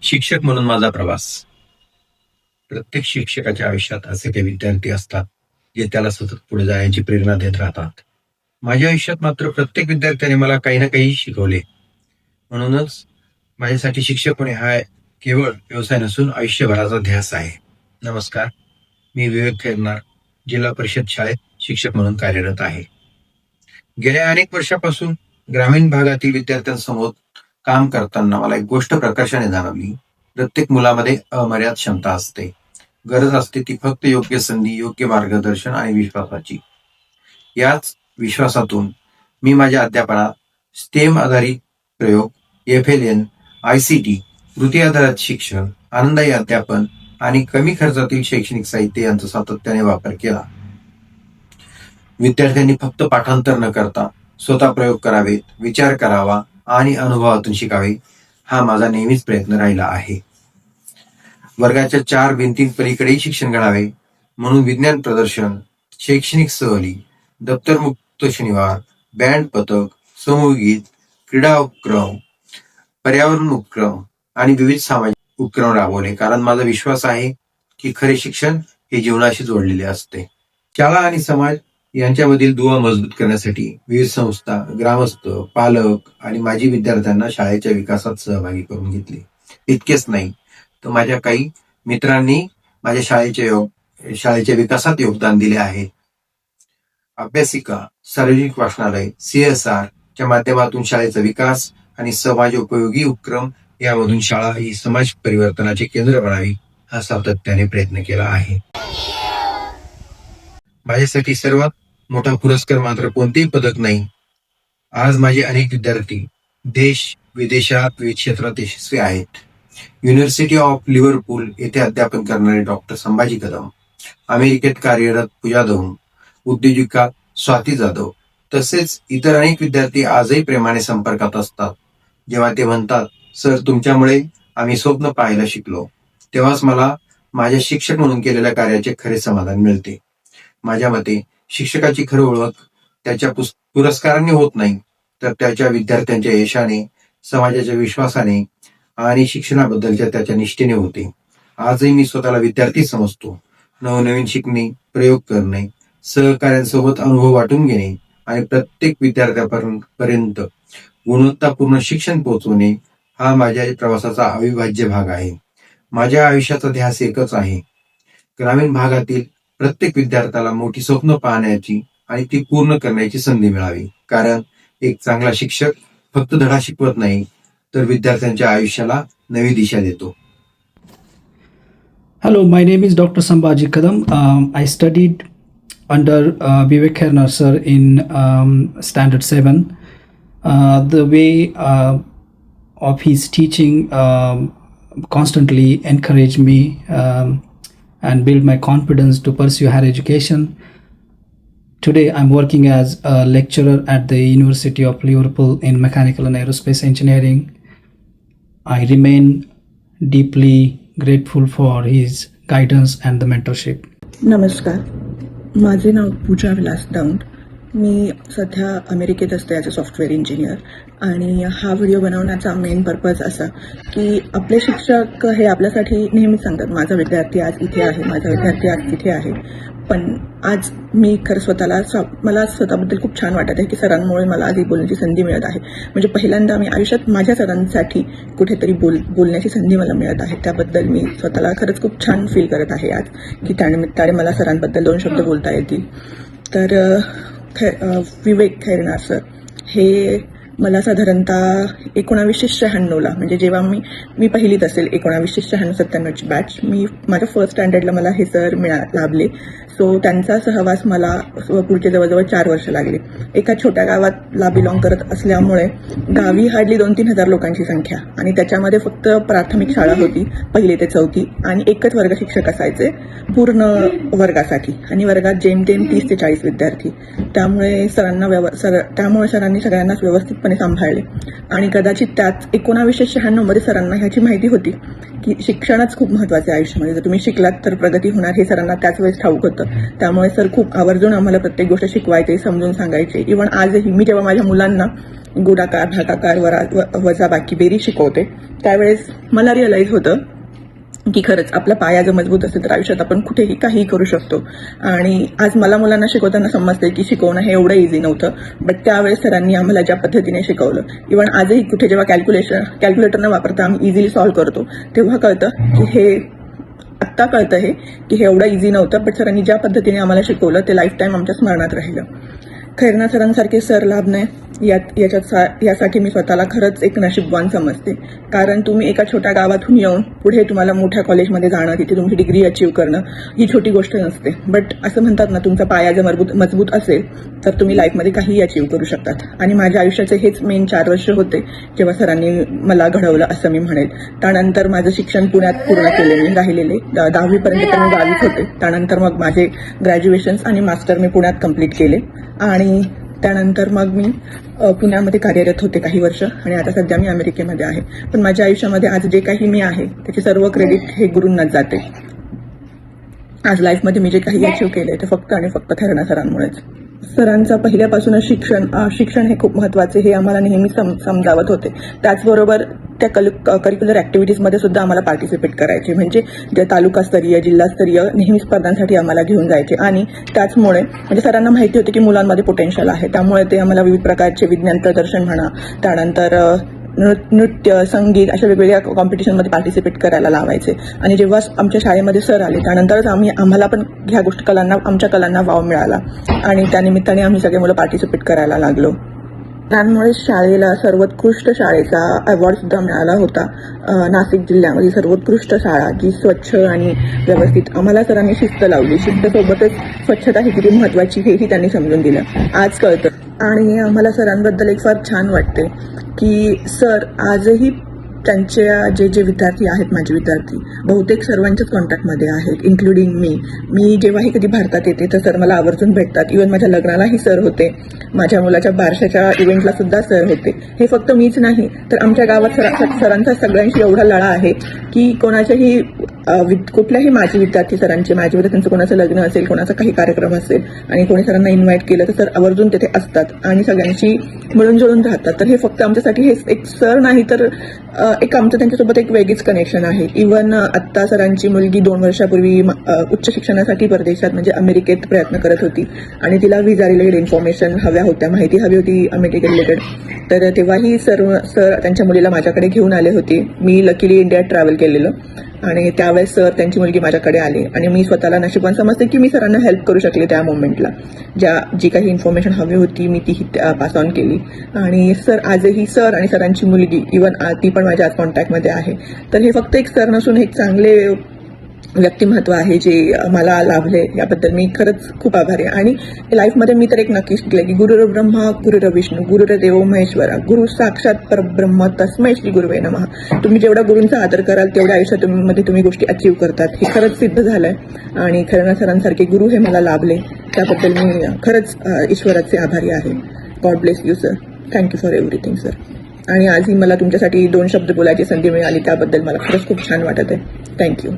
शिक्षक म्हणून माझा प्रवास. प्रत्येक शिक्षकाच्या आयुष्यात असे काही विद्यार्थी असतात जे त्याला सतत पुढे जाण्याची प्रेरणा देत राहतात. माझ्या आयुष्यात मात्र प्रत्येक विद्यार्थ्याने मला काही ना काही शिकवले. म्हणूनच माझ्यासाठी शिक्षक होणे हा केवळ व्यवसाय नसून आयुष्यभराचा ध्यास आहे. नमस्कार, मी विवेक खैरनार, जिल्हा परिषद शाळेत शिक्षक म्हणून कार्यरत आहे. गेल्या अनेक वर्षापासून ग्रामीण भागातील विद्यार्थ्यांसमोर काम करताना मला एक गोष्ट प्रकर्षाने जाणवली. प्रत्येक मुलामध्ये अमर्याद क्षमता असते. गरज असते ती फक्त योग्य संधी, योग्य मार्गदर्शन आणि विश्वासाची. याच विश्वासातून मी माझ्या अध्यापनात स्टेम आधारित प्रयोग, FLN, ICT, कृती आधारित शिक्षण, आनंदायी अध्यापन आणि कमी खर्चातील शैक्षणिक साहित्य यांचा सातत्याने वापर केला. विद्यार्थ्यांनी फक्त पाठांतर न करता स्वतः प्रयोग करावेत, विचार करावा आणि अनुभवातून शिकावे, हा माझा नेहमीच प्रयत्न राहिला आहे. वर्गाच्या 4 भिंतींपलीकडेही शिक्षण घडावे म्हणून विज्ञान प्रदर्शन, शैक्षणिक सहली, दप्तरमुक्त शनिवार, बँड पथक, समूहगीत, क्रीडा उपक्रम, पर्यावरण उपक्रम आणि विविध सामाजिक उपक्रम राबवले. कारण माझा विश्वास आहे की खरे शिक्षण हे जीवनाशी जोडलेले असते. शाळा आणि समाज यांच्यामधील दुवा मजबूत करण्यासाठी विविध संस्था, ग्रामस्थ, पालक आणि माजी विद्यार्थ्यांना शाळेच्या विकासात सहभागी करून घेतले. इतकेच नाही तर माझ्या काही मित्रांनी माझ्या शाळेच्या विकासात योगदान दिले आहे. अभ्यासिका, सार्वजनिक वाचनालय, CSR च्या माध्यमातून शाळेचा विकास आणि समाजोपयोगी उपक्रम यामधून शाळा ही समाज परिवर्तनाचे केंद्र बनावी हा सातत्याने प्रयत्न केला आहे. माझ्यासाठी सर्वात मोठा पुरस्कार मात्र कोणतेही पदक नाही. आज माझे अनेक विद्यार्थी देश विदेशात विविध क्षेत्रात यशस्वी आहेत. युनिव्हर्सिटी ऑफ लिव्हरपूल येथे अध्यापन करणारे डॉक्टर संभाजी कदम, अमेरिकेत कार्यरत पूजा दहू, उद्योजिका स्वाती जाधव तसेच इतर अनेक विद्यार्थी आजही प्रेमाने संपर्कात असतात. जेव्हा ते म्हणतात, सर तुमच्यामुळे आम्ही स्वप्न पाहायला शिकलो, तेव्हाच मला माझ्या शिक्षक म्हणून केलेल्या कार्याचे खरे समाधान मिळते. माझ्या मते शिक्षकाची खरी ओळख त्याच्या पुरस्कारांनी होत नाही, तर त्याच्या विद्यार्थ्यांच्या यशाने, समाजाच्या विश्वासाने आणि शिक्षणाबद्दलच्या त्याच्या निष्ठेने होते. आजही मी स्वतःला विद्यार्थी समजतो. नवनवीन शिकणे, प्रयोग करणे, सहकाऱ्यांसोबत अनुभव वाटून घेणे आणि प्रत्येक विद्यार्थ्यापर्यंत गुणवत्तापूर्ण शिक्षण पोहोचवणे हा माझ्या प्रवासाचा अविभाज्य भाग आहे. माझ्या आयुष्याचा ध्यास एकच आहे, ग्रामीण भागातील प्रत्येक विद्यार्थ्याला मोठी स्वप्न पाहण्याची आणि ती पूर्ण करण्याची संधी मिळावी. कारण एक चांगला शिक्षक फक्त धडा शिकवत नाही, तर विद्यार्थ्यांच्या आयुष्याला नवी दिशा देतो. Hello, my name is Dr. Sambhaji Kadam. I studied under Vivek Khainar sir in Standard 7. The way of his teaching constantly encouraged me and built my confidence to pursue higher education. Today, I'm working as a lecturer at the University of Liverpool in Mechanical and Aerospace Engineering. I remain deeply grateful for his guidance and the mentorship. नमस्कार, माझे नाव पूजा विलास दौंड. मी सध्या अमेरिकेत असते as a software engineer. आणि हा video बनवण्याचा main purpose असा की आपले शिक्षक हे आपल्यासाठी नेहमीच सांगतात, माझा विद्यार्थी आज इथे आहे, माझा विद्यार्थी आज तिथे आहे. पण आज मी खरं मला स्वतःबद्दल खूप छान वाटत आहे की सरांमुळे मला आज ही बोलण्याची संधी मिळत आहे. म्हणजे पहिल्यांदा मी आयुष्यात माझ्या सरांसाठी कुठेतरी बोलण्याची संधी मला मिळत आहे. त्याबद्दल मी स्वतःला खरंच खूप छान फील करत आहे आज की त्यानिमित्ताने मला सरांबद्दल 2 शब्द बोलता येतील. तर विवेक खैरनार सर हे मला साधारणतः 1996ला, म्हणजे जेव्हा मी पहिलीत असेल, 1996-97ची बॅच, माझ्या फर्स्ट स्टँडर्डला मला हे सर लाभले. सो त्यांचा सहवास मला पुढचे जवळजवळ 4 वर्ष लागले. एका छोट्या गावाला बिलॉंग करत असल्यामुळे गावी हार्डली 2-3 हजार लोकांची संख्या आणि त्याच्यामध्ये फक्त प्राथमिक शाळा होती, 1ली ते 4थी, आणि एकच वर्ग शिक्षक असायचे पूर्ण वर्गासाठी, आणि वर्गात जेमतेम 30 ते 40 विद्यार्थी. त्यामुळे सरांनी सगळ्यांनाच व्यवस्थितपणे सांभाळले. आणि कदाचित त्याच 1996मध्ये सरांना ह्याची माहिती होती की शिक्षणच खूप महत्त्वाचे आहे आयुष्यामध्ये. जर तुम्ही शिकलात तर प्रगती होणार हे सरांना त्याच वेळेस ठाऊक होतं. त्यामुळे सर खूप आवर्जून आम्हाला प्रत्येक गोष्ट शिकवायचे, समजून सांगायचे. इव्हन आजही मी जेव्हा माझ्या मुलांना गुणाकार, भागाकार, वजाबाकी, बेरीज शिकवते, त्यावेळेस मला रिअलाईज होतं की खरंच आपला पाया जर मजबूत असेल तर आयुष्यात आपण कुठेही काहीही करू शकतो. आणि आज मला मुलांना शिकवताना समजते की शिकवणं हे एवढं इझी नव्हतं, बट त्यावेळेस सरांनी आम्हाला ज्या पद्धतीने शिकवलं, इव्हन आजही कुठे जेव्हा कॅल्क्युलेटर न वापरता आम्ही इझिली सॉल्व्ह करतो, तेव्हा कळतं की हे आत्ता कळतं हे की हे एवढं इझी नव्हतं, बट सरांनी ज्या पद्धतीने आम्हाला शिकवलं ते लाईफ टाईम आमच्या स्मरणात राहिलं. खैरनार सरांसारखे सर लाभणे यासाठी मी स्वतःला खरंच एक नशीबवान समजते. कारण तुम्ही एका छोट्या गावातून येऊन पुढे तुम्हाला मोठ्या कॉलेजमध्ये जाणं, तिथे तुमची डिग्री अचीव्ह करणं ही छोटी गोष्ट नसते. बट असं म्हणतात ना, तुमचा पाया जर मजबूत असेल तर तुम्ही लाईफमध्ये काहीही अचीव्ह करू शकतात. आणि माझ्या आयुष्याचे हेच मेन 4 वर्ष होते जेव्हा सरांनी मला घडवलं असं मी म्हणेल. त्यानंतर माझं शिक्षण पुण्यात पूर्ण केले मी, राहिलेले 10वी पर्यंत तर मी गावीच होते. त्यानंतर मग माझे ग्रॅज्युएशन्स आणि मास्टर मी पुण्यात कंप्लीट केले आणि त्यानंतर मग मी पुण्यामध्ये कार्यरत होते काही वर्ष आणि आता सध्या मी अमेरिकेमध्ये आहे. पण माझ्या आयुष्यामध्ये आज जे काही मी आहे त्याचे सर्व क्रेडिट हे गुरूंनाच जाते. आज लाईफमध्ये मी जे काही अचीव्ह केले ते फक्त आणि फक्त खैरनार सरांमुळेच. सरांचं पहिल्यापासूनच शिक्षण हे खूप महत्त्वाचे हे आम्हाला नेहमी समजावत होते. त्याचबरोबर त्या करिक्युलर ॲक्टिव्हिटीजमध्ये सुद्धा आम्हाला पार्टिसिपेट करायचे, म्हणजे जे तालुकास्तरीय, जिल्हास्तरीय नेहमी स्पर्धांसाठी आम्हाला घेऊन जायचे. आणि त्याचमुळे म्हणजे सरांना माहिती होते की मुलांमध्ये पोटेन्शियल आहे, त्यामुळे ते आम्हाला विविध प्रकारचे विज्ञान प्रदर्शन म्हणा, त्यानंतर नृत्य, संगीत अशा वेगवेगळ्या कॉम्पिटिशनमध्ये पार्टिसिपेट करायला लावायचे. आणि जेव्हा आमच्या शाळेमध्ये सर आले त्यानंतरच आम्हाला पण ह्या आमच्या कलांना वाव मिळाला आणि त्यानिमित्ताने आम्ही सगळे मुलं पार्टिसिपेट करायला लागलो. त्यामुळे शाळेला सर्वोत्कृष्ट शाळेचा अवॉर्ड सुद्धा मिळाला होता. नाशिक जिल्ह्यामध्ये सर्वोत्कृष्ट शाळा जी स्वच्छ आणि व्यवस्थित. आम्हाला सरांनी शिस्त लावली, शिस्तसोबतच स्वच्छता ही किती महत्त्वाची हेही त्यांनी समजून दिलं. आज कळतं. आणि मला सरांबद्दल एक फार छान वाटते की सर आजही त्यांच्या जे विद्यार्थी आहेत, माझे विद्यार्थी बहुतेक सर्वांच्याच कॉन्टॅक्टमध्ये आहेत, इन्क्लुडिंग मी जेव्हाही कधी भारतात येते तर सर मला आवर्जून भेटतात. इव्हन माझ्या लग्नालाही सर होते, माझ्या मुलाच्या बारशाच्या इव्हेंटला सुद्धा सर होते. हे फक्त मीच नाही तर आमच्या गावात सरांचा सगळ्यांशी एवढा लळा आहे की कोणाच्याही कुठल्याही माझे विद्यार्थी माझ्या विद्यार्थ्यांचं कोणाचं लग्न असेल, कोणाचा काही कार्यक्रम असेल आणि कोणी सरांना इन्व्हाइट केलं तर सर आवर्जून तिथे असतात आणि सगळ्यांशी मिळून जुळून राहतात. तर हे फक्त आमच्यासाठी हे एक सर नाही तर एक आमचं त्यांच्यासोबत एक वेगळीच कनेक्शन आहे. इव्हन आत्ता सरांची मुलगी 2 वर्षापूर्वी उच्च शिक्षणासाठी परदेशात म्हणजे अमेरिकेत प्रयत्न करत होती आणि तिला व्हिसा रिलेटेड इन्फॉर्मेशन हव्या होत्या, माहिती हवी होती अमेरिके रिलेटेड. तर तेव्हाही सर त्यांच्या मुलीला माझ्याकडे घेऊन आले होते. मी लकीली इंडियात ट्रॅव्हल केलेलं आणि त्यावेळेस सर त्यांची मुलगी माझ्याकडे आली आणि मी स्वतःला नशिबान समजते की मी सरांना हेल्प करू शकले त्या मोमेंटला. जी काही इन्फॉर्मेशन हवी होती मी ती पास ऑन केली. आणि सर आजही सर आणि सरांची मुलगी इव्हन ती पण माझ्या आज कॉन्टॅक्टमध्ये आहे. तर हे फक्त एक सर नसून एक चांगले व्यक्तिमत्व आहे जे मला लाभले. याबद्दल मी खरंच खूप आभारी आहे. आणि लाईफमध्ये मी तर एक नक्की शिकले की गुरुर ब्रह्मा गुरुर विष्णू गुरुर्देव महेश्वरा गुरु साक्षात परब्रह्म तस्मै श्री गुरुवे नमः. तुम्ही जेवढा गुरूंचा आदर कराल तेवढ्या आयुष्यात तुम्ही गोष्टी अचीव्ह करतात. हे खरंच सिद्ध झालंय आणि खैरनार सरांसारखे गुरु हे मला लाभले. त्याबद्दल मी खरंच ईश्वराचे आभारी आहे. God bless you sir. Thank you for everything sir. आणि आजही मला तुमच्यासाठी 2 शब्द बोलायची संधी मिळाली त्याबद्दल मला खरंच खूप छान वाटत आहे. थँक्यू.